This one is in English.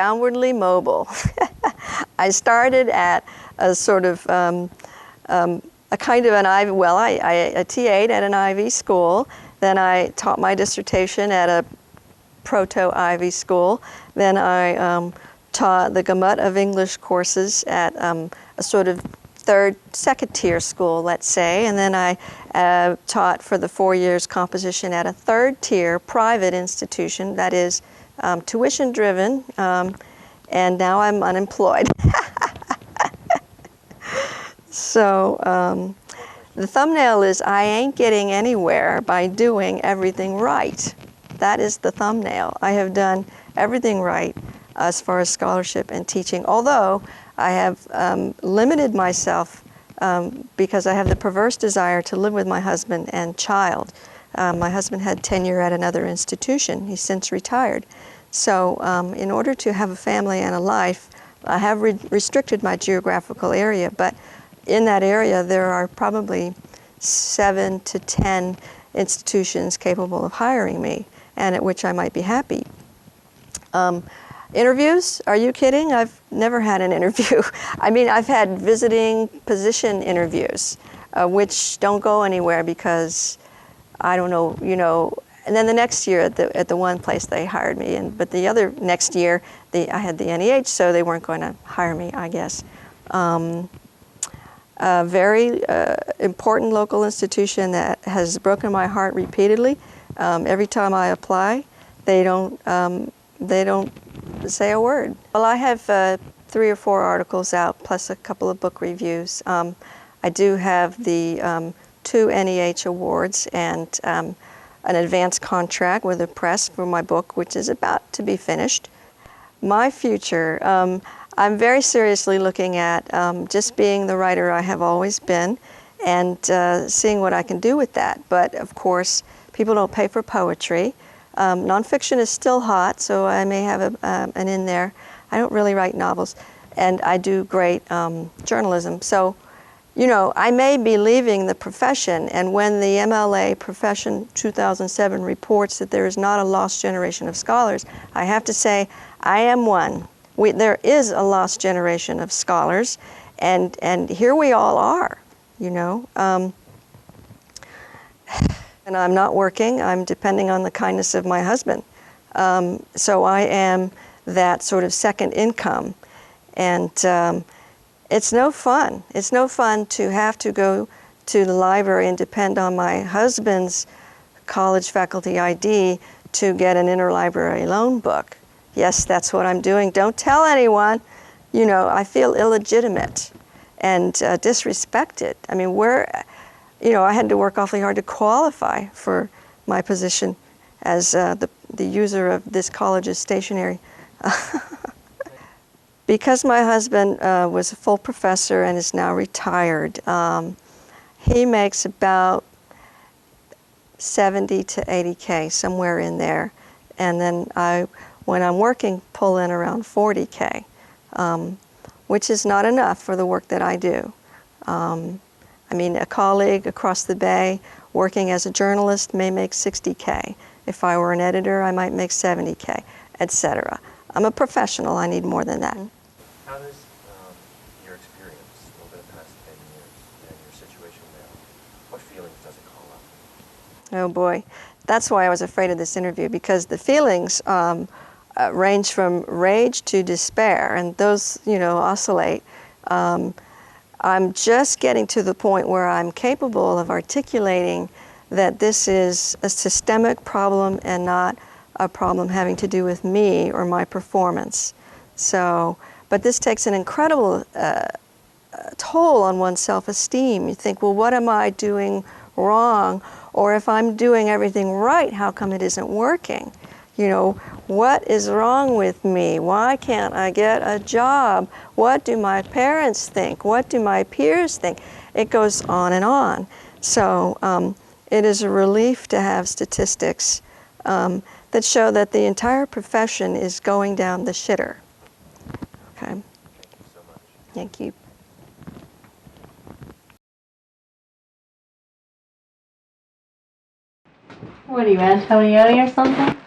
downwardly mobile. I started at a sort of a kind of an Ivy, well, I TA'd at an Ivy school, then I taught my dissertation at a proto-Ivy school, then I taught the gamut of English courses at a sort of second tier school, let's say, and then I taught for the 4 years composition at a third tier private institution that is tuition driven, and now I'm unemployed. So the thumbnail is I ain't getting anywhere by doing everything right. That is the thumbnail. I have done everything right as far as scholarship and teaching, although I have limited myself because I have the perverse desire to live with my husband and child. My husband had tenure at another institution. He's since retired. So in order to have a family and a life, I have restricted my geographical area, but in that area there are probably 7 to 10 institutions capable of hiring me, and at which I might be happy. Interviews? Are you kidding? I've never had an interview. I mean, I've had visiting position interviews, which don't go anywhere because I don't know, you know. And then the next year at the one place they hired me, but the other next year I had the NEH, so they weren't going to hire me, I guess. A very important local institution that has broken my heart repeatedly. Every time I apply, they don't say a word. Well, I have 3 or 4 articles out, plus a couple of book reviews. I do have the 2 NEH awards and an advance contract with the press for my book, which is about to be finished. My future, I'm very seriously looking at just being the writer I have always been and seeing what I can do with that. But of course, people don't pay for poetry. Nonfiction is still hot, so I may have an in there. I don't really write novels, and I do great journalism. So, you know, I may be leaving the profession, and when the MLA Profession 2007 reports that there is not a lost generation of scholars, I have to say, I am one. There is a lost generation of scholars, and here we all are, you know. And I'm not working, I'm depending on the kindness of my husband. So I am that sort of second income. And it's no fun. It's no fun to have to go to the library and depend on my husband's college faculty ID to get an interlibrary loan book. Yes, that's what I'm doing. Don't tell anyone. You know, I feel illegitimate and disrespected. I mean, you know, I had to work awfully hard to qualify for my position as the user of this college's stationery. Because my husband was a full professor and is now retired, he makes about 70 to 80K, somewhere in there. And then when I'm working, pull in around 40K, which is not enough for the work that I do. I mean, a colleague across the bay working as a journalist may make 60K. If I were an editor, I might make 70K, etc. I'm a professional. I need more than that. How does your experience over the past 10 years and your situation now, what feelings does it call up? Oh boy, that's why I was afraid of this interview, because the feelings range from rage to despair, and those, you know, oscillate. I'm just getting to the point where I'm capable of articulating that this is a systemic problem and not a problem having to do with me or my performance. So, but this takes an incredible toll on one's self-esteem. You think, well, what am I doing wrong? Or if I'm doing everything right, how come it isn't working? You know, what is wrong with me? Why can't I get a job? What do my parents think? What do my peers think? It goes on and on. So it is a relief to have statistics that show that the entire profession is going down the shitter. Okay. Thank you so much. Thank you. What are you, Antoniotti or something?